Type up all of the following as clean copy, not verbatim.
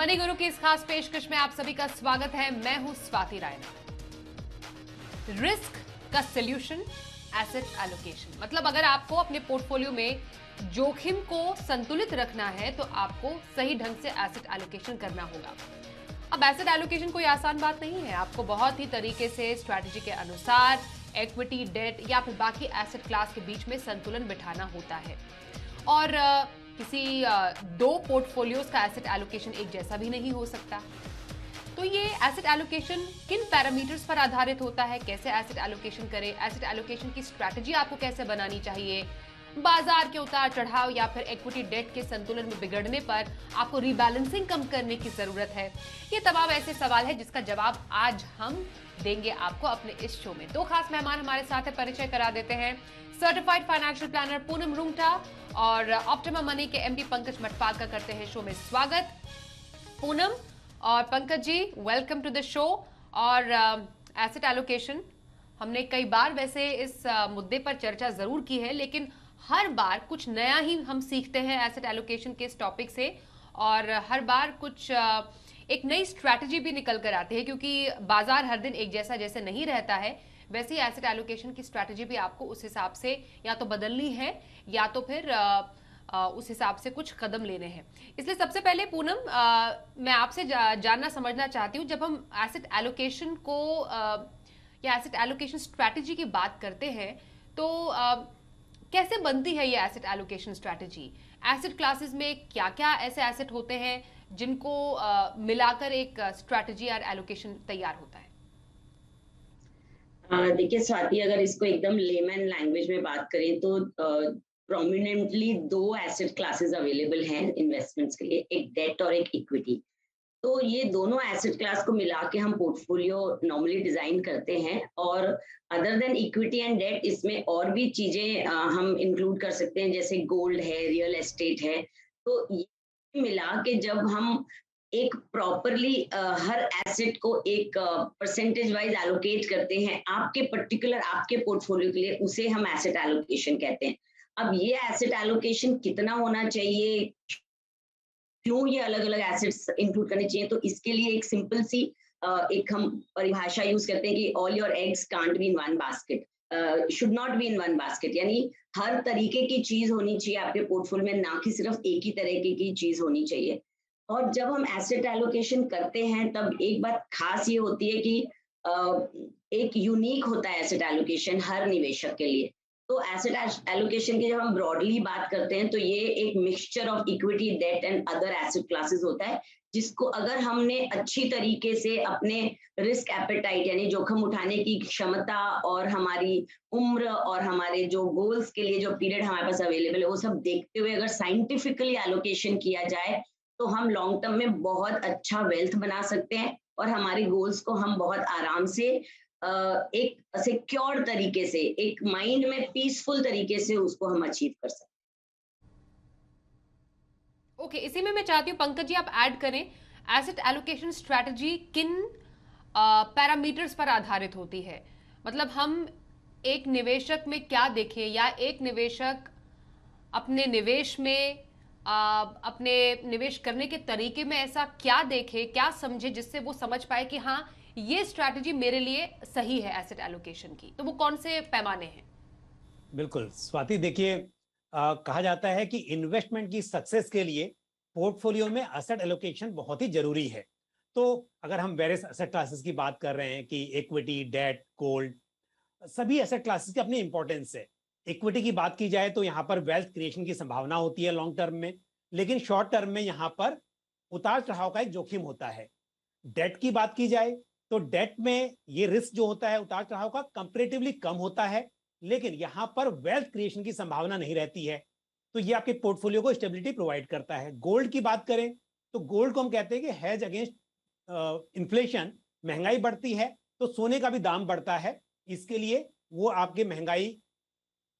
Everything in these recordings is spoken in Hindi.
मनी गुरु की इस खास पेशकश में आप सभी का स्वागत है। मैं हूं स्वाति रायना। रिस्क का सॉल्यूशन एसेट एलोकेशन, मतलब अगर आपको अपने पोर्टफोलियो में जोखिम को संतुलित रखना है तो आपको सही ढंग से एसेट एलोकेशन करना होगा। अब एसेट एलोकेशन कोई आसान बात नहीं है। आपको बहुत ही तरीके से स्ट्रैटेजी के अनुसार इक्विटी, डेट या फिर बाकी एसेट क्लास के बीच में संतुलन बिठाना होता है। और किसी दो पोर्टफोलियोज का एसेट एलोकेशन एक जैसा भी नहीं हो सकता। तो ये एसेट एलोकेशन किन पैरामीटर्स पर आधारित होता है, कैसे एसेट एलोकेशन करें, एसेट एलोकेशन की स्ट्रैटेजी आपको कैसे बनानी चाहिए, बाजार के उतार चढ़ाव या फिर इक्विटी डेट के संतुलन में बिगड़ने पर आपको रीबैलेंसिंग कम करने की जरूरत है। ये तमाम ऐसे सवाल है जिसका जवाब आज हम देंगे आपको अपने इस शो में। दो खास मेहमान हमारे साथ है, परिचय करा देते हैं। Certified financial planner Poonam Rungta और ऑप्टिमम मनी के एमडी पंकज मटपाल का करते हैं शो में स्वागत। पूनम और Pankaj ji, welcome to the show. और एसेट एलोकेशन हमने कई बार वैसे इस मुद्दे पर चर्चा जरूर की है, लेकिन हर बार कुछ नया ही हम सीखते हैं एसेट एलोकेशन के इस टॉपिक से, और हर बार कुछ एक नई स्ट्रैटेजी भी निकल कर आती है, क्योंकि बाजार हर दिन एक जैसा जैसे नहीं रहता है। वैसे ही एसेट एलोकेशन की स्ट्रैटेजी भी आपको उस हिसाब से या तो बदलनी है या तो फिर उस हिसाब से कुछ कदम लेने हैं। इसलिए सबसे पहले पूनम, मैं आपसे जानना समझना चाहती हूँ, जब हम एसेट एलोकेशन को या एसेट एलोकेशन स्ट्रैटेजी की बात करते हैं तो कैसे बनती है ये asset allocation strategy? Asset classes में क्या क्या ऐसे एसेट होते हैं जिनको मिलाकर एक स्ट्रैटेजी और एलोकेशन तैयार होता है? देखिए स्वाति, अगर इसको एकदम लेमैन लैंग्वेज में बात करें तो प्रोमिनेंटली दो एसेट क्लासेस अवेलेबल हैं इन्वेस्टमेंट्स के लिए, एक डेट और एक इक्विटी। तो ये दोनों एसेट क्लास को मिला के हम पोर्टफोलियो नॉर्मली डिजाइन करते हैं, और other than equity and debt इसमें और भी चीजें हम इंक्लूड कर सकते हैं, जैसे गोल्ड है, रियल एस्टेट है। तो ये मिला के जब हम एक प्रॉपरली हर एसेट को एक परसेंटेज वाइज एलोकेट करते हैं आपके पर्टिकुलर आपके पोर्टफोलियो के लिए, उसे हम एसेट एलोकेशन कहते हैं। अब ये एसेट एलोकेशन कितना होना चाहिए, क्यों ये अलग अलग एसेट्स इंक्लूड करने चाहिए, तो इसके लिए एक सिंपल सी एक हम परिभाषा यूज करते हैं कि all your eggs can't be in one basket, should not be in one basket. यानी हर तरीके की चीज होनी चाहिए आपके पोर्टफोलियो में, ना कि सिर्फ एक ही तरीके की चीज होनी चाहिए। और जब हम एसेट एलोकेशन करते हैं तब एक बात खास ये होती है कि एक यूनिक होता है एसेट एलोकेशन हर निवेशक के लिए। तो एसेट एलोकेशन की जब हम ब्रॉडली बात करते हैं तो ये एक mixture of equity, debt and other asset classes होता है, जिसको अगर हमने अच्छी तरीके से अपने रिस्क एपेटाइट यानी जोखिम उठाने की क्षमता और हमारी उम्र और हमारे जो गोल्स के लिए जो पीरियड हमारे पास अवेलेबल है वो सब देखते हुए अगर साइंटिफिकली एलोकेशन किया जाए तो हम लॉन्ग टर्म में बहुत अच्छा वेल्थ बना सकते हैं, और हमारे गोल्स को हम बहुत आराम से एक सिक्योर तरीके से, एक माइंड में पीसफुल तरीके से उसको हम अचीव कर सकते हैं। ओके, इसी में मैं चाहती हूँ पंकज जी आप ऐड करें, एसेट एलोकेशन स्ट्रैटेजी किन पैरामीटर्स पर आधारित होती है? मतलब हम एक निवेशक में क्या देखें, या एक निवेशक अपने निवेश में अपने निवेश करने के तरीके में ऐसा क्या देखे, क्या समझे जिससे वो समझ पाए कि हाँ ये स्ट्रैटेजी मेरे लिए सही है एसेट एलोकेशन की? तो वो कौन से पैमाने हैं? बिल्कुल स्वाति, देखिए कहा जाता है कि इन्वेस्टमेंट की सक्सेस के लिए पोर्टफोलियो में एसेट एलोकेशन बहुत ही जरूरी है। तो अगर हम वेरियस एसेट क्लासेस की बात कर रहे हैं कि इक्विटी, डेट, गोल्ड, सभी एसेट क्लासेस की अपनी इंपॉर्टेंस है। इक्विटी की बात की जाए तो यहाँ पर वेल्थ क्रिएशन की संभावना होती है लॉन्ग टर्म में, लेकिन शॉर्ट टर्म में यहाँ पर उतार चढ़ाव का एक जोखिम होता है। डेट की बात की जाए तो डेट में ये रिस्क जो होता है उतार चढ़ाव का कंपैरेटिवली कम होता है, लेकिन यहां पर वेल्थ क्रिएशन की संभावना नहीं रहती है, तो ये आपके पोर्टफोलियो को स्टेबिलिटी प्रोवाइड करता है। गोल्ड की बात करें तो गोल्ड को हम कहते हैं कि हेज अगेंस्ट इन्फ्लेशन, महंगाई बढ़ती है तो सोने का भी दाम बढ़ता है, इसके लिए वो आपके महंगाई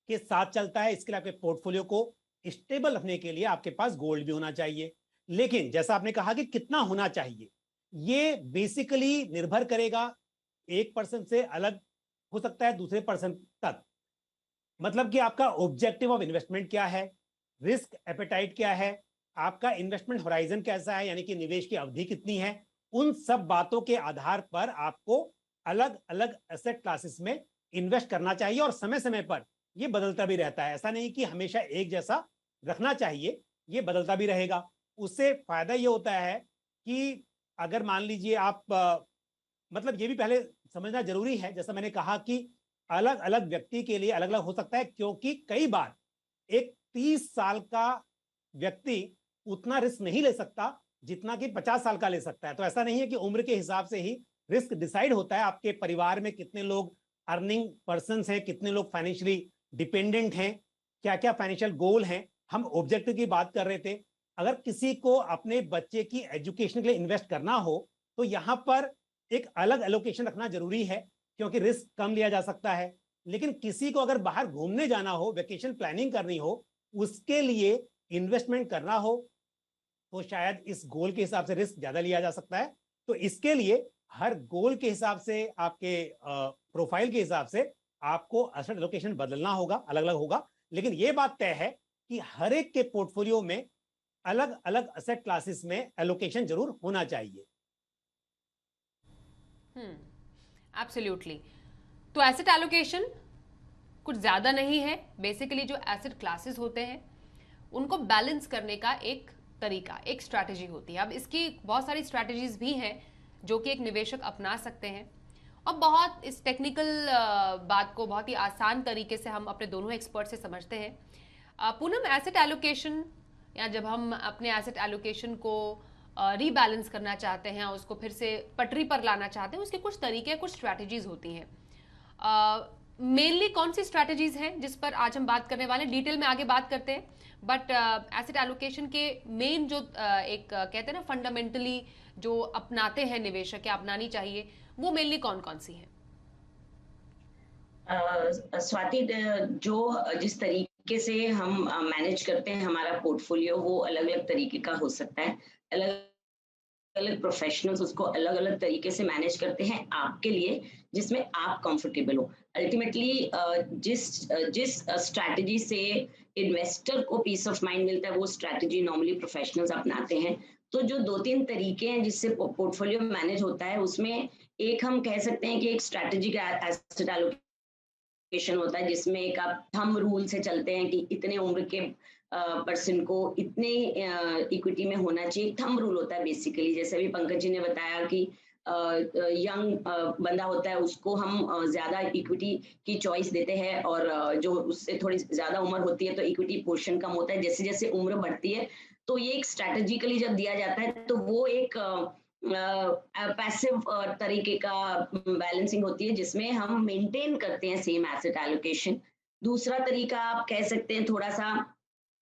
के साथ चलता है। इसके लिए आपके पोर्टफोलियो को स्टेबल रखने के लिए आपके पास गोल्ड भी होना चाहिए। लेकिन जैसा आपने कहा कि कितना होना चाहिए, ये बेसिकली निर्भर करेगा, एक पर्सन से अलग हो सकता है दूसरे पर्सन तक। मतलब कि आपका ऑब्जेक्टिव ऑफ इन्वेस्टमेंट क्या है, रिस्क एपेटाइट क्या है, आपका इन्वेस्टमेंट होराइजन कैसा है, यानी कि निवेश की अवधि कितनी है, उन सब बातों के आधार पर आपको अलग अलग एसेट क्लासेस में इन्वेस्ट करना चाहिए। और समय समय पर ये बदलता भी रहता है, ऐसा नहीं कि हमेशा एक जैसा रखना चाहिए, ये बदलता भी रहेगा। उससे फायदा ये होता है कि अगर मान लीजिए आप मतलब ये भी पहले समझना जरूरी है, जैसा मैंने कहा कि अलग अलग व्यक्ति के लिए अलग अलग हो सकता है, क्योंकि कई बार एक 30 साल का व्यक्ति उतना रिस्क नहीं ले सकता जितना कि 50 साल का ले सकता है। तो ऐसा नहीं है कि उम्र के हिसाब से ही रिस्क डिसाइड होता है। आपके परिवार में कितने लोग अर्निंग पर्सन हैं, कितने लोग फाइनेंशियली डिपेंडेंट हैं, क्या क्या फाइनेंशियल गोल हैं। हम ऑब्जेक्टिव की बात कर रहे थे। अगर किसी को अपने बच्चे की एजुकेशन के लिए इन्वेस्ट करना हो तो यहां पर एक अलग एलोकेशन रखना जरूरी है, क्योंकि रिस्क कम लिया जा सकता है। लेकिन किसी को अगर बाहर घूमने जाना हो, वेकेशन प्लानिंग करनी हो, उसके लिए इन्वेस्टमेंट करना हो, तो शायद इस गोल के हिसाब से रिस्क ज्यादा लिया जा सकता है। तो इसके लिए हर गोल के हिसाब से, आपके प्रोफाइल के हिसाब से आपको एसेट एलोकेशन बदलना होगा, अलग अलग होगा। लेकिन यह बात तय है कि हर एक के पोर्टफोलियो में अलग अलग एसेट क्लासेस में एलोकेशन जरूर होना चाहिए। एब्सोल्युटली। तो एसेट एलोकेशन कुछ ज़्यादा नहीं है, बेसिकली जो एसेट क्लासेस होते हैं उनको बैलेंस करने का एक तरीका, एक स्ट्रैटेजी होती है। अब इसकी बहुत सारी स्ट्रैटेजीज भी हैं जो कि एक निवेशक अपना सकते हैं, और बहुत इस टेक्निकल बात को बहुत ही आसान तरीके से हम अपने दोनों एक्सपर्ट से समझते हैं। पूनम, एसेट एलोकेशन, या जब हम अपने एसेट एलोकेशन को रीबैलेंस करना चाहते हैं, उसको फिर से पटरी पर लाना चाहते हैं, उसके कुछ तरीके, कुछ स्ट्रैटेजीज होती हैं। मेनली कौन सी स्ट्रैटेजीज हैं जिस पर आज हम बात करने वाले हैं? डिटेल में आगे बात करते हैं, बट एसेट एलोकेशन के मेन जो एक कहते हैं ना फंडामेंटली जो अपनाते हैं निवेशक या अपनानी चाहिए, वो मेनली कौन कौन सी हैं? स्वाति, जो जिस तरीके से हम मैनेज करते हैं हमारा पोर्टफोलियो, वो अलग अलग तरीके का हो सकता है। अलग अलग प्रोफेशनल्स उसको अलग अलग तरीके से मैनेज करते हैं आपके लिए, जिसमें आप कंफर्टेबल हो। अल्टीमेटली जिस स्ट्रैटेजी से इन्वेस्टर को पीस ऑफ माइंड मिलता है, वो स्ट्रैटेजी नॉर्मली प्रोफेशनल्स अपनाते हैं। तो जो दो तीन तरीके हैं जिससे पोर्टफोलियो मैनेज होता है, उसमें एक हम कह सकते हैं कि एक स्ट्रैटेजी का एसेट एलोकेशन होता है, जिसमें एक आप थंब रूल से चलते हैं कि इतने उम्र के पर्सन को इतने इक्विटी में होना चाहिए। थंब रूल होता है बेसिकली। जैसे अभी पंकज जी ने बताया कि यंग बंदा होता है, उसको हम ज्यादा इक्विटी की चॉइस देते हैं, और जो उससे थोड़ी ज्यादा उम्र होती है तो इक्विटी पोर्शन कम होता है। जैसे जैसे उम्र बढ़ती है, तो ये एक स्ट्रैटेजिकली जब दिया जाता है तो वो एक पैसिव तरीके का बैलेंसिंग होती है, जिसमें हम मेंटेन करते हैं सेम एसेट एलोकेशन। दूसरा तरीका आप कह सकते हैं थोड़ा सा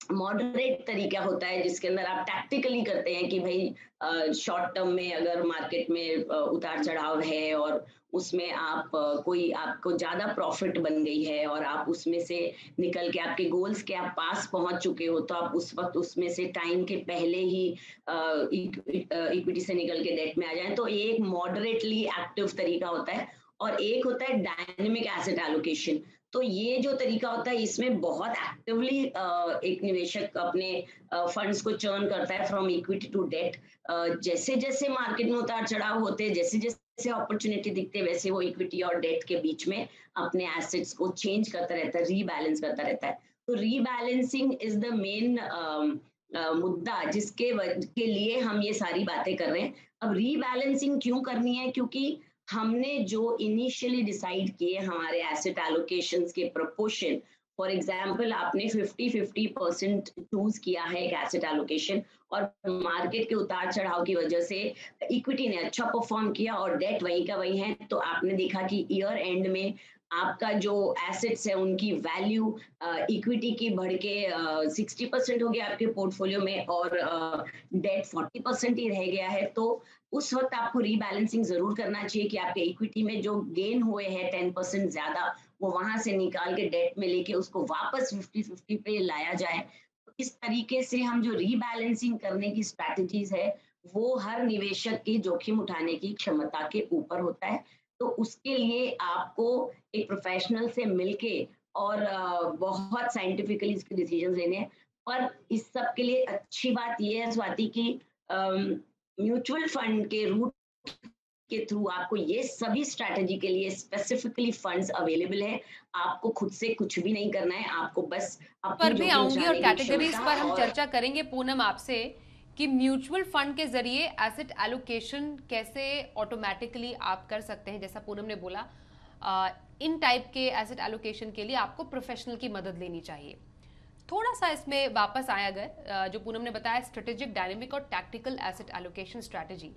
मॉडरेट तरीका होता है, जिसके अंदर आप टैक्टिकली करते हैं कि भाई शॉर्ट टर्म में अगर मार्केट में उतार चढ़ाव है और उसमें आप कोई आपको ज्यादा प्रॉफिट बन गई है और आप उसमें से निकल के आपके गोल्स के आप पास पहुंच चुके हो, तो आप उस वक्त उसमें से टाइम के पहले ही इक्विटी से निकल के डेट में आ जाएं। तो ये एक मॉडरेटली एक्टिव तरीका होता है। और एक होता है डायनेमिक एसेट एलोकेशन। तो ये जो तरीका होता है, इसमें बहुत एक्टिवली एक निवेशक अपने फंड्स को चर्न करता है फ्रॉम इक्विटी टू डेट। जैसे जैसे मार्केट में उतार चढ़ाव होते हैं, जैसे जैसे अपॉर्चुनिटी दिखते हैं, वैसे वो इक्विटी और डेट के बीच में अपने एसेट्स को चेंज करता रहता है, रीबैलेंस करता रहता है। तो रीबैलेंसिंग इज द मेन मुद्दा के लिए हम ये सारी बातें कर रहे हैं। अब रीबैलेंसिंग क्यों करनी है? क्योंकि हमने जो इनिशियली डिसाइड किए हमारे एसेट एलोकेशंस के प्रोपोर्शन, फॉर एग्जांपल आपने 50-50% चूज किया है एक एसेट एलोकेशन, और मार्केट के उतार चढ़ाव की वजह से इक्विटी ने अच्छा परफॉर्म किया और डेट वहीं का वहीं है, तो आपने देखा कि ईयर एंड में आपका जो एसेट्स है उनकी वैल्यू इक्विटी की बढ़ के 60% हो गया आपके पोर्टफोलियो में, और डेट 40% ही रह गया है। तो उस वक्त आपको रीबैलेंसिंग जरूर करना चाहिए कि आपके इक्विटी में जो गेन हुए हैं 10% ज्यादा, वो वहां से निकाल के डेट में लेके उसको वापस 50-50 पे लाया जाए। तो इस तरीके से हम जो रीबैलेंसिंग करने की स्ट्रैटेजीज है, वो हर निवेशक की जोखिम उठाने की क्षमता के ऊपर होता है। तो उसके लिए आपको एक प्रोफेशनल से मिलके और बहुत साइंटिफिकली इसके डिसीजन लेने हैं। पर इस सब के लिए अच्छी बात ये है स्वाति कि म्यूचुअल फंड के रूट के थ्रू आपको ये सभी स्ट्रैटेजी के लिए स्पेसिफिकली फंड्स अवेलेबल है। आपको खुद से कुछ भी नहीं करना है, आपको बस पर अपनी भी जोखिम आऊंगी और उठाने की कैटेगरीज क्षमता पर हम और चर्चा करेंगे पूनम आपसे कि म्यूचुअल फंड के जरिए एसेट एलोकेशन कैसे ऑटोमेटिकली आप कर सकते हैं। जैसा पूनम ने बोला, इन टाइप के एसेट एलोकेशन के लिए आपको प्रोफेशनल की मदद लेनी चाहिए। थोड़ा सा इसमें वापस आए अगर, जो पूनम ने बताया स्ट्रेटेजिक, डायनेमिक और tactical asset allocation strategy.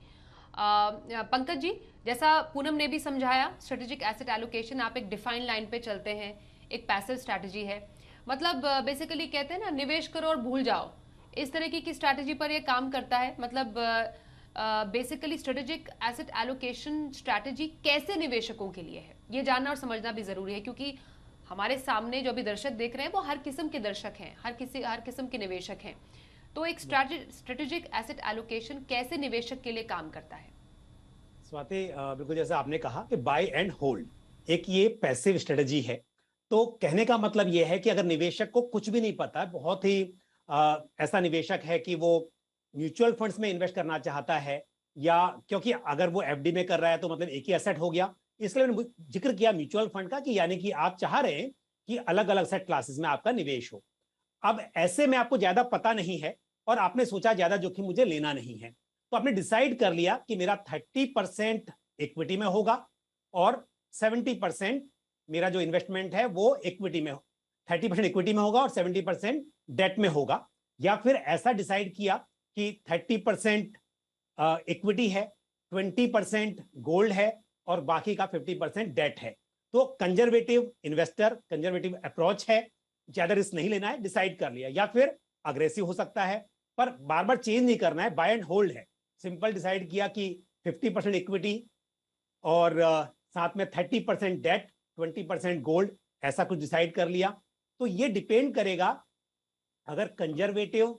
Pankaj ji, जैसा पूनम ने भी समझाया, स्ट्रेटेजिक एसेट एलोकेशन आप एक डिफाइन लाइन पे चलते हैं, एक पैसिव स्ट्रैटेजी है। मतलब बेसिकली कहते हैं ना, निवेश करो और भूल जाओ, इस तरीके की स्ट्रैटेजी पर ये काम करता है। मतलब basically strategic asset allocation strategy कैसे निवेशकों के लिए है, ये जानना और समझना भी जरूरी है, क्योंकि हमारे सामने जो भी दर्शक देख रहे हैं वो हर किस्म के दर्शक हैं, हर किस्म के निवेशक हैं। तो एक स्ट्रेटेजिक एसेट एलोकेशन कैसे निवेशक के लिए काम करता है? स्वाति, बिल्कुल जैसा आपने कहा कि बाय एंड होल्ड एक ये पैसिव स्ट्रेटजी है। तो कहने का मतलब ये है कि अगर निवेशक को कुछ भी नहीं पता, बहुत ही ऐसा निवेशक है कि वो म्यूचुअल फंड्स में इन्वेस्ट करना चाहता है, या क्योंकि अगर वो एफडी में कर रहा है तो मतलब एक ही एसेट हो गया, इसलिए मैंने जिक्र किया म्यूचुअल फंड का, कि यानी कि आप चाह रहे हैं कि अलग अलग सेट क्लासेस में आपका निवेश हो। अब ऐसे में आपको ज्यादा पता नहीं है और आपने सोचा ज्यादा जोखिम मुझे लेना नहीं है, तो आपने डिसाइड कर लिया कि मेरा 30% इक्विटी में होगा और 70% मेरा जो इन्वेस्टमेंट है वो इक्विटी में, 30% इक्विटी में होगा और 70% डेट में होगा। या फिर ऐसा डिसाइड किया कि 30% इक्विटी है, 20% गोल्ड है और बाकी का 50% डेट है। तो कंजर्वेटिव इन्वेस्टर, कंजर्वेटिव अप्रोच है, ज्यादा रिस्क नहीं लेना है, डिसाइड कर लिया। या फिर अग्रेसिव हो सकता है पर बार बार चेंज नहीं करना है, बाय एंड होल्ड है। सिंपल डिसाइड किया कि 50% इक्विटी और साथ में 30% डेट, 20% गोल्ड, ऐसा कुछ डिसाइड कर लिया। तो ये डिपेंड करेगा, अगर कंजर्वेटिव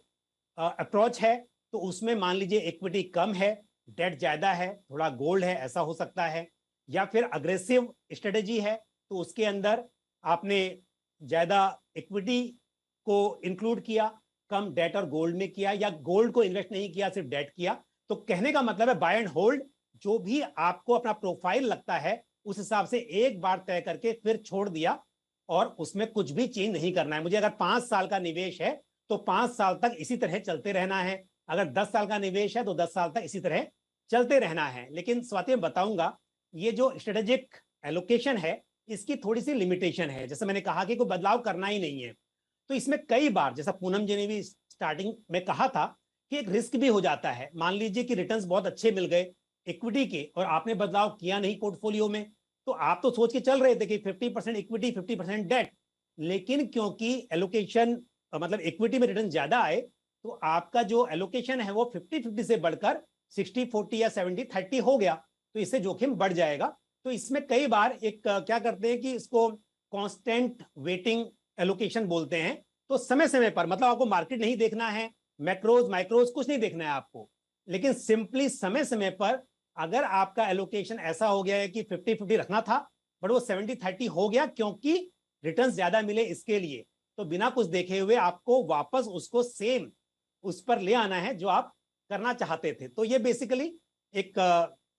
अप्रोच है तो उसमें मान लीजिए इक्विटी कम है, डेट ज्यादा है, थोड़ा गोल्ड है, ऐसा हो सकता है। या फिर अग्रेसिव स्ट्रेटेजी है तो उसके अंदर आपने ज्यादा इक्विटी को इंक्लूड किया, कम डेट और गोल्ड में किया, या गोल्ड को इन्वेस्ट नहीं किया, सिर्फ डेट किया। तो कहने का मतलब है बाय एंड होल्ड, जो भी आपको अपना प्रोफाइल लगता है उस हिसाब से एक बार तय करके फिर छोड़ दिया और उसमें कुछ भी चेंज नहीं करना है। मुझे अगर 5 साल का निवेश है तो 5 साल तक इसी तरह चलते रहना है, अगर 10 साल का निवेश है तो 10 साल तक इसी तरह चलते रहना है। लेकिन स्वाति, मैं बताऊंगा, ये जो स्ट्रेटेजिक एलोकेशन है इसकी थोड़ी सी लिमिटेशन है। जैसे मैंने कहा कि कोई बदलाव करना ही नहीं है, तो इसमें कई बार, जैसा पूनम जी ने भी स्टार्टिंग में कहा था, कि एक रिस्क भी हो जाता है। मान लीजिए कि रिटर्न्स बहुत अच्छे मिल गए इक्विटी के और आपने बदलाव किया नहीं पोर्टफोलियो में, तो आप तो सोच के चल रहे थे कि 50% इक्विटी 50% डेट, लेकिन क्योंकि एलोकेशन मतलब इक्विटी में रिटर्न ज्यादा आए तो आपका जो एलोकेशन है वो 50-50 से बढ़कर 60-40 या 70-30 हो गया, तो इससे जोखिम बढ़ जाएगा। तो इसमें कई बार एक क्या करते हैं कि इसको कांस्टेंट वेटिंग एलोकेशन बोलते हैं। तो समय समय पर, मतलब आपको मार्केट नहीं देखना है, मैक्रोज माइक्रोज कुछ नहीं देखना है आपको, लेकिन सिंपली समय समय पर अगर आपका एलोकेशन ऐसा हो गया है कि 50-50 रखना था बट वो 70-30 हो गया क्योंकि रिटर्न ज्यादा मिले इसके लिए, तो बिना कुछ देखे हुए आपको वापस उसको सेम उस पर ले आना है जो आप करना चाहते थे। तो ये बेसिकली एक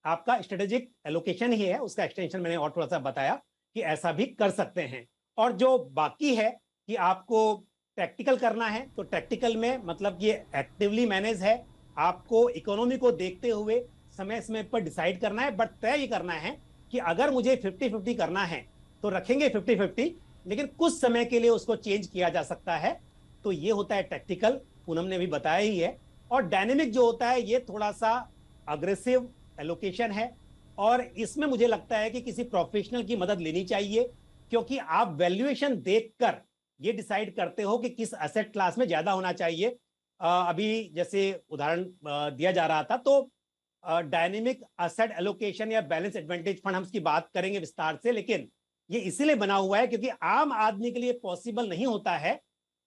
आपका स्ट्रेटेजिक एलोकेशन ही है, उसका एक्सटेंशन मैंने और थोड़ा सा बताया कि ऐसा भी कर सकते हैं। और जो बाकी है कि आपको टैक्टिकल करना है, तो टैक्टिकल में मतलब ये एक्टिवली मैनेज है, आपको इकोनॉमी को देखते हुए समय समय पर डिसाइड करना है। बट तय ये करना है कि अगर मुझे 50-50 करना है तो रखेंगे 50-50, लेकिन कुछ समय के लिए उसको चेंज किया जा सकता है। तो ये होता है टैक्टिकल, पूनम ने भी बताया ही है। और डायनेमिक जो होता है ये थोड़ा सा अग्रेसिव एलोकेशन है, और इसमें मुझे लगता है कि किसी प्रोफेशनल की मदद लेनी चाहिए, क्योंकि आप वैल्यूएशन देखकर ये डिसाइड करते हो कि किस एसेट क्लास में ज्यादा होना चाहिए। अभी जैसे उदाहरण दिया जा रहा था, तो डायनेमिक एसेट एलोकेशन या बैलेंस एडवांटेज फंड हम इसकी बात करेंगे विस्तार से, लेकिन ये इसीलिए बना हुआ है क्योंकि आम आदमी के लिए पॉसिबल नहीं होता है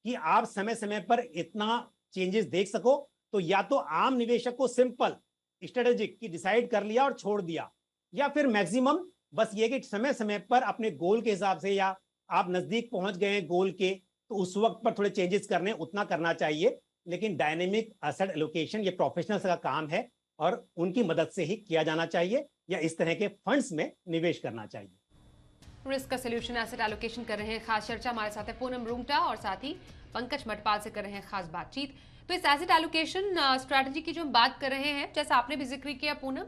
कि आप समय समय पर इतना चेंजेस देख सको। तो या तो आम निवेशक को सिंपल स्ट्रेटेजिक की डिसाइड कर लिया और छोड़ दिया, या फिर मैक्सिमम बस ये कि समय समय पर अपने गोल के हिसाब से, या आप नजदीक पहुंच गए गोल के तो उस वक्त पर थोड़े चेंजेस करने उतना करना चाहिए, लेकिन डायनेमिक एसेट एलोकेशन ये प्रोफेशनल्स का काम है और उनकी मदद से ही किया जाना चाहिए या इस तरह के फंड्स में निवेश करना चाहिए। रिस्क का सोल्यूशन एसेट एलोकेशन कर रहे हैं खास चर्चा, हमारे साथ है पूनम रूंगटा और साथ ही पंकज मटपाल से कर रहे हैं खास बातचीत। तो इस एसेट एलोकेशन स्ट्रैटेजी की जो हम बात कर रहे हैं, जैसा आपने भी जिक्र किया पूनम,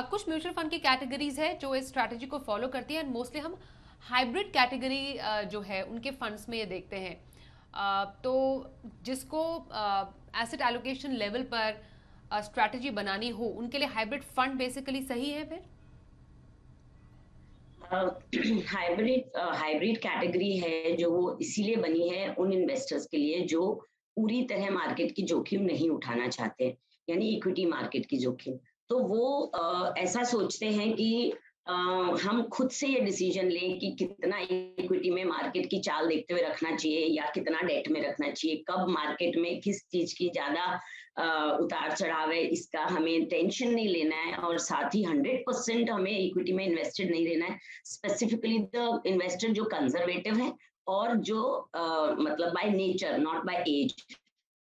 कुछ म्यूचुअल फंड की कैटेगरीज है जो इस स्ट्रैटेजी को फॉलो करती है एंड मोस्टली हम हाइब्रिड कैटेगरी जो है उनके फंड्स में ये देखते हैं। तो जिसको एसेट एलोकेशन लेवल पर स्ट्रैटेजी बनानी हो उनके लिए हाइब्रिड फंड बेसिकली सही है फिर? हाइब्रिड कैटेगरी है जो वो इसीलिए बनी है उन इन्वेस्टर्स के लिए जो पूरी तरह मार्केट की जोखिम नहीं उठाना चाहते, यानी इक्विटी मार्केट की जोखिम। तो वो ऐसा सोचते हैं कि हम खुद से ये डिसीजन लें कि कितना इक्विटी में मार्केट की चाल देखते हुए रखना चाहिए या कितना डेट में रखना चाहिए, कब मार्केट में किस चीज की ज्यादा उतार चढ़ाव है, इसका हमें टेंशन नहीं लेना है और साथ ही 100% हमें इक्विटी में इन्वेस्टेड नहीं रहना है। स्पेसिफिकली द इन्वेस्टर जो कंजर्वेटिव है और जो मतलब by nature not by age,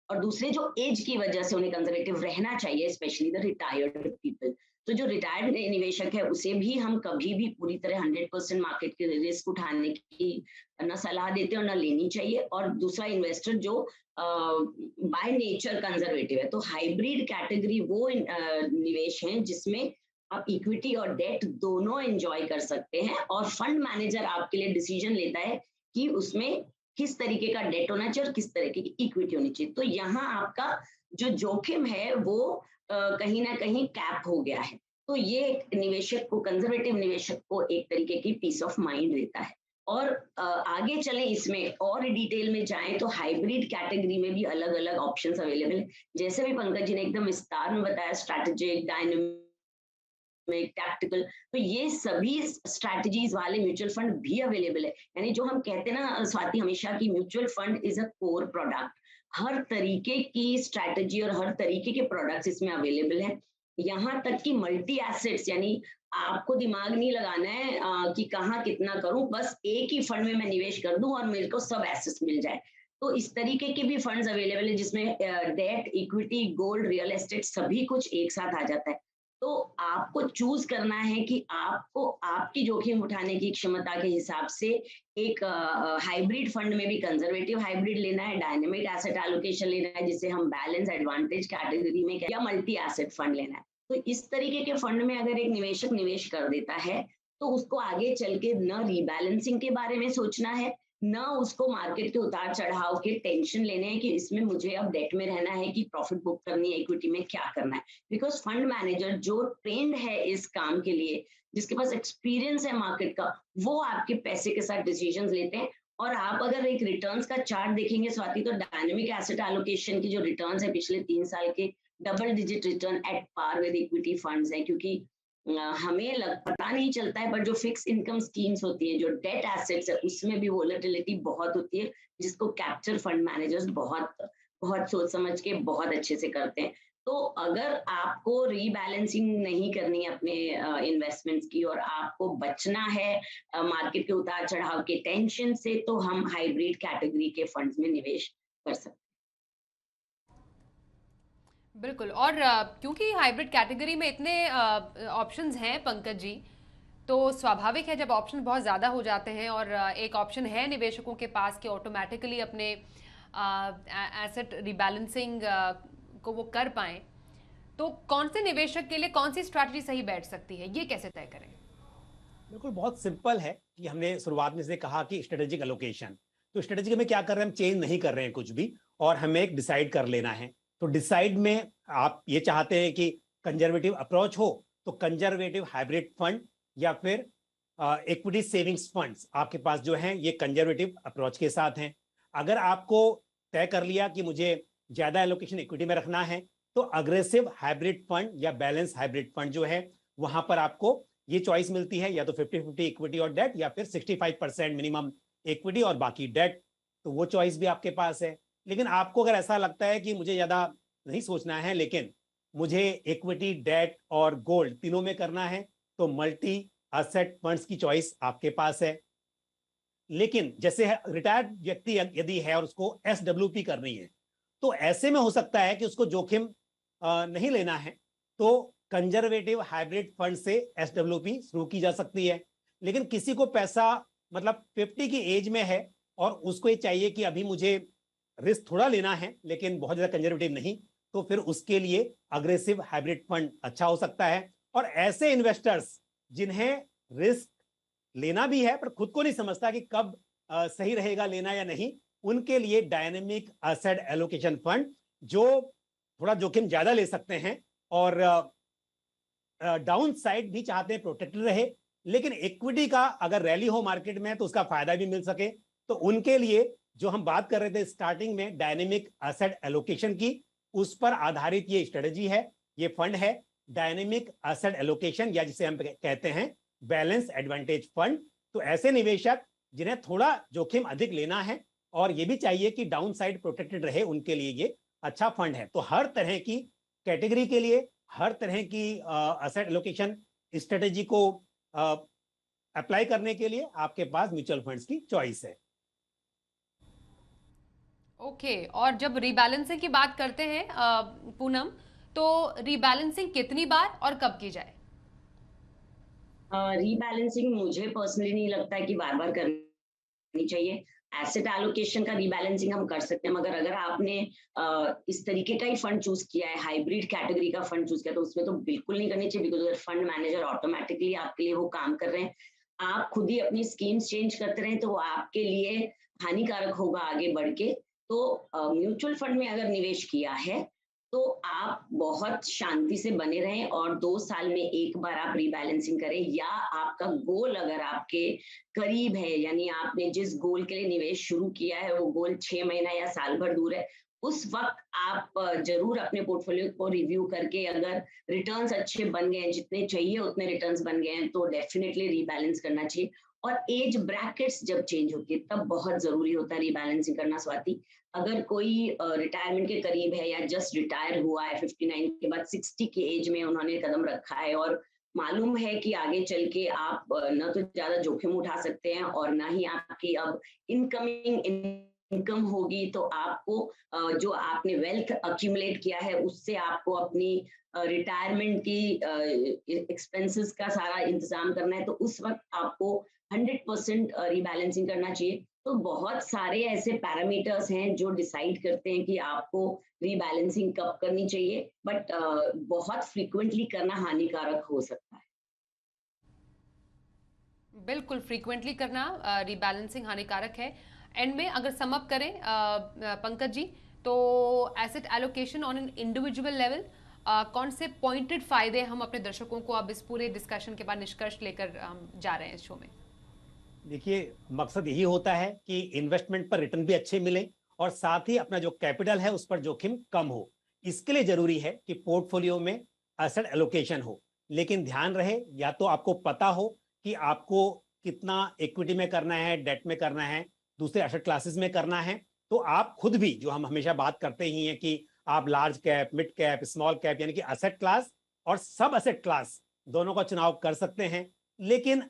और दूसरे जो एज की वजह से उन्हें कंजर्वेटिव रहना चाहिए, स्पेशली द रिटायर्ड पीपल। तो जो रिटायर्ड निवेशक है उसे भी हम कभी भी पूरी तरह 100% मार्केट के रिस्क उठाने की न सलाह देते और न लेनी चाहिए। और दूसरा इन्वेस्टर जो बाय नेचर कंजर्वेटिव है। तो हाइब्रिड कैटेगरी वो निवेश हैं जिसमें आप इक्विटी और डेट दोनों एंजॉय कर सकते हैं और फंड मैनेजर आपके लिए डिसीजन लेता है कि उसमें किस तरीके का डेट होना चाहिए और किस तरीके की इक्विटी होनी चाहिए। तो यहाँ आपका जो जोखिम है वो कहीं ना कहीं कैप हो गया है। तो ये एक निवेशक को, कंजर्वेटिव निवेशक को एक तरीके की पीस ऑफ माइंड देता है। और आगे चले इसमें और डिटेल में जाएं तो हाइब्रिड कैटेगरी में भी अलग अलग ऑप्शंस अवेलेबल है। जैसे भी पंकज जी ने एकदम विस्तार में बताया, स्ट्रैटेजिक, डायनामिक, टैक्टिकल, तो ये सभी स्ट्रैटेजीज वाले म्यूचुअल फंड भी अवेलेबल है। यानी जो हम कहते हैं ना स्वाति हमेशा की, mutual fund is a core product. हर तरीके की स्ट्रैटेजी और हर तरीके के प्रोडक्ट्स इसमें अवेलेबल है। यहाँ तक कि मल्टी एसेट्स, यानी आपको दिमाग नहीं लगाना है कि कहाँ कितना करूं, बस एक ही फंड में मैं निवेश कर दूं और मेरे को सब एसेट्स मिल जाए। तो इस तरीके के भी फंड्स अवेलेबल है जिसमें debt, equity, gold, real estate सभी कुछ एक साथ आ जाता है। तो आपको चूज करना है कि आपको आपकी जोखिम उठाने की क्षमता के हिसाब से एक हाइब्रिड फंड में भी कंजर्वेटिव हाइब्रिड लेना है, डायनेमिक एसेट एलोकेशन लेना है जिसे हम बैलेंस एडवांटेज कैटेगरी में, या मल्टी एसेट फंड लेना है। तो इस तरीके के फंड में अगर एक निवेशक निवेश कर देता है तो उसको आगे चल के न रीबैलेंसिंग के बारे में सोचना है, न उसको मार्केट के उतार चढ़ाव के टेंशन लेने हैं कि इसमें मुझे अब डेट में रहना है कि प्रॉफिट बुक करनी है, इक्विटी में क्या करना है। बिकॉज फंड मैनेजर जो ट्रेंड है इस काम के लिए, जिसके पास एक्सपीरियंस है मार्केट का, वो आपके पैसे के साथ डिसीजंस लेते हैं। और आप अगर एक रिटर्न्स का चार्ट देखेंगे स्वाति, तो डायनेमिक एसेट एलोकेशन की जो रिटर्न्स है पिछले 3 साल के, double digit return at par with equity funds है। क्योंकि हमें पता नहीं चलता है, पर जो फिक्स इनकम स्कीम्स होती है, जो डेट एसेट्स है, उसमें भी वोलेटिलिटी बहुत होती है, जिसको कैप्चर फंड मैनेजर्स बहुत बहुत सोच समझ के बहुत अच्छे से करते हैं। तो अगर आपको रीबैलेंसिंग नहीं करनी है अपने इन्वेस्टमेंट्स की और आपको बचना है मार्केट के उतार चढ़ाव के टेंशन से, तो हम हाइब्रिड कैटेगरी के फंड्स में निवेश कर सकते हैं। बिल्कुल। और क्योंकि हाइब्रिड कैटेगरी में इतने ऑप्शंस हैं पंकज जी, तो स्वाभाविक है जब ऑप्शन बहुत ज़्यादा हो जाते हैं और एक ऑप्शन है निवेशकों के पास कि ऑटोमेटिकली अपने एसेट रिबैलेंसिंग को वो कर पाएं, तो कौन से निवेशक के लिए कौन सी स्ट्रैटेजी सही बैठ सकती है, ये कैसे तय करें? बिल्कुल, बहुत सिंपल है कि हमने शुरुआत में से कहा कि स्ट्रेटेजिक एलोकेशन, तो स्ट्रेटेजिक में क्या कर रहे हैं, हम चेंज नहीं कर रहे हैं कुछ भी, और हमें एक डिसाइड कर लेना है। तो डिसाइड में आप ये चाहते हैं कि कंजर्वेटिव अप्रोच हो, तो कंजर्वेटिव हाइब्रिड फंड या फिर इक्विटी सेविंग्स फंड्स आपके पास जो हैं ये कंजर्वेटिव अप्रोच के साथ हैं। अगर आपको तय कर लिया कि मुझे ज्यादा एलोकेशन इक्विटी में रखना है, तो अग्रेसिव हाइब्रिड फंड या बैलेंस हाइब्रिड फंड जो है वहां पर आपको ये चॉइस मिलती है, या तो 50-50 इक्विटी और डेट, या फिर 65% मिनिमम इक्विटी और बाकी डेट। तो वो चॉइस भी आपके पास है। लेकिन आपको अगर ऐसा लगता है कि मुझे ज्यादा नहीं सोचना है, लेकिन मुझे इक्विटी, डेट और गोल्ड तीनों में करना है, तो मल्टी एसेट फंड्स की चॉइस आपके पास है। लेकिन जैसे रिटायर्ड व्यक्ति यदि है और उसको SWP करनी है, तो ऐसे में हो सकता है कि उसको जोखिम नहीं लेना है, तो कंजर्वेटिव हाइब्रिड फंड से SWP शुरू की जा सकती है। लेकिन किसी को पैसा मतलब 50 की एज में है और उसको ये चाहिए कि अभी मुझे रिस्क थोड़ा लेना है लेकिन बहुत ज्यादा कंजर्वेटिव नहीं, तो फिर उसके लिए अग्रेसिव हाइब्रिड फंड अच्छा हो सकता है। और ऐसे इन्वेस्टर्स जिन्हें रिस्क लेना भी है पर खुद को नहीं समझता कि कब सही रहेगा लेना या नहीं, उनके लिए डायनेमिक एसेट एलोकेशन फंड जो थोड़ा जोखिम ज्यादा ले सकते हैं और डाउन साइड भी चाहते हैं प्रोटेक्टेड रहे, लेकिन इक्विटी का अगर रैली हो मार्केट में तो उसका फायदा भी मिल सके, तो उनके लिए जो हम बात कर रहे थे स्टार्टिंग में डायनेमिक एसेट एलोकेशन की, उस पर आधारित ये स्ट्रेटजी है, ये फंड है डायनेमिक एसेट एलोकेशन या जिसे हम कहते हैं बैलेंस एडवांटेज फंड। तो ऐसे निवेशक जिन्हें थोड़ा जोखिम अधिक लेना है और ये भी चाहिए कि डाउन साइड प्रोटेक्टेड रहे, उनके लिए ये अच्छा फंड है। तो हर तरह की कैटेगरी के लिए, हर तरह की एसेट एलोकेशन स्ट्रेटेजी को अप्लाई करने के लिए आपके पास म्यूचुअल फंड्स की चॉइस है। ओके, और जब रीबैलेंसिंग की बात करते हैं पूनम, तो रीबैलेंसिंग कितनी बार और कब की जाए? रीबैलेंसिंग मुझे पर्सनली नहीं लगता है कि बार बार करनी चाहिए। एसेट एलोकेशन का रीबैलेंसिंग हम कर सकते हैं, मगर अगर आपने इस तरीके का ही फंड चूज किया है, हाइब्रिड कैटेगरी का फंड चूज किया, तो उसमें तो बिल्कुल नहीं करनी चाहिए, बिकॉज फंड मैनेजर ऑटोमेटिकली आपके लिए वो काम कर रहे हैं। आप खुद ही अपनी स्कीम्स चेंज करते रहें तो वो आपके लिए हानिकारक होगा आगे बढ़ के। तो म्यूचुअल फंड में अगर निवेश किया है तो आप बहुत शांति से बने रहें और 2 साल में एक बार आप रीबैलेंसिंग करें, या आपका गोल अगर आपके करीब है, यानी आपने जिस गोल के लिए निवेश शुरू किया है वो गोल 6 महीना या साल भर दूर है, उस वक्त आप जरूर अपने पोर्टफोलियो को रिव्यू करके अगर रिटर्न्स अच्छे बन गए हैं, जितने चाहिए उतने रिटर्न्स बन गए हैं, तो डेफिनेटली रीबैलेंस करना चाहिए। और एज ब्रैकेट्स जब चेंज होती है तब बहुत जरूरी होता है रीबैलेंसिंग करना स्वाति। अगर कोई रिटायरमेंट के करीब है या जस्ट रिटायर हुआ है 59 के बाद 60 की एज में उन्होंने कदम रखा है और मालूम है कि आगे चल के आप न तो ज्यादा जोखिम उठा सकते हैं और ना ही आपकी अब इनकमिंग इनकम होगी, तो आपको जो आपने वेल्थ अक्यूमुलेट किया है उससे आपको अपनी रिटायरमेंट की एक्सपेंसेस का सारा इंतजाम करना है, तो उस वक्त आपको 100% रीबैलेंसिंग करना चाहिए। तो बहुत सारे ऐसे पैरामीटर्स हैं जो डिसाइड करते हैं कि आपको रीबैलेंसिंग कब करनी चाहिए, बट बहुत फ्रीक्वेंटली करना हानिकारक हो सकता है। बिल्कुल, फ्रीक्वेंटली करना रीबैलेंसिंग हानिकारक है। एंड में अगर सम अप करें पंकज जी, तो asset allocation on an individual level कौन से पॉइंटेड फायदे हम अपने दर्शकों को अब इस पूरे डिस्कशन के बाद निष्कर्ष लेकर हम जा रहे हैं इस शो में? देखिए, मकसद यही होता है कि इन्वेस्टमेंट पर रिटर्न भी अच्छे मिले और साथ ही अपना जो कैपिटल है उस पर जोखिम कम हो। इसके लिए जरूरी है कि पोर्टफोलियो में एसेट एलोकेशन हो, लेकिन ध्यान रहे या तो आपको पता हो कि आपको कितना इक्विटी में करना है, डेट में करना है, दूसरे एसेट क्लासेस में करना है, तो आप खुद भी, जो हम हमेशा बात करते ही हैं कि आप large cap, mid cap, small cap यानी कि एसेट क्लास और सब एसेट क्लास दोनों का चुनाव कर सकते हैं। लेकिन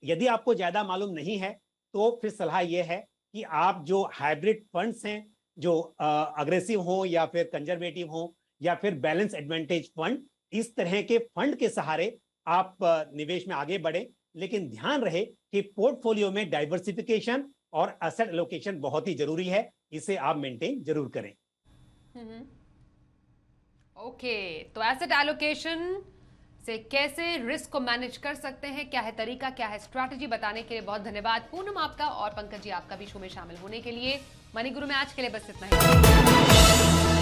यदि आपको ज्यादा मालूम नहीं है तो फिर सलाह यह है कि आप जो हाइब्रिड फंड्स हैं, जो अग्रेसिव हो या फिर कंजर्वेटिव हो या फिर बैलेंस एडवांटेज फंड, इस तरह के फंड के सहारे आप निवेश में आगे बढ़े। लेकिन ध्यान रहे कि पोर्टफोलियो में डाइवर्सिफिकेशन और एसेट एलोकेशन बहुत ही जरूरी है, इसे आप मेंटेन जरूर करें। ओके, तो एसेट एलोकेशन से कैसे रिस्क को मैनेज कर सकते हैं, क्या है तरीका, क्या है स्ट्रैटेजी, बताने के लिए बहुत धन्यवाद पूनम आपका, और पंकज जी आपका भी शो में शामिल होने के लिए। मनी गुरु में आज के लिए बस इतना ही।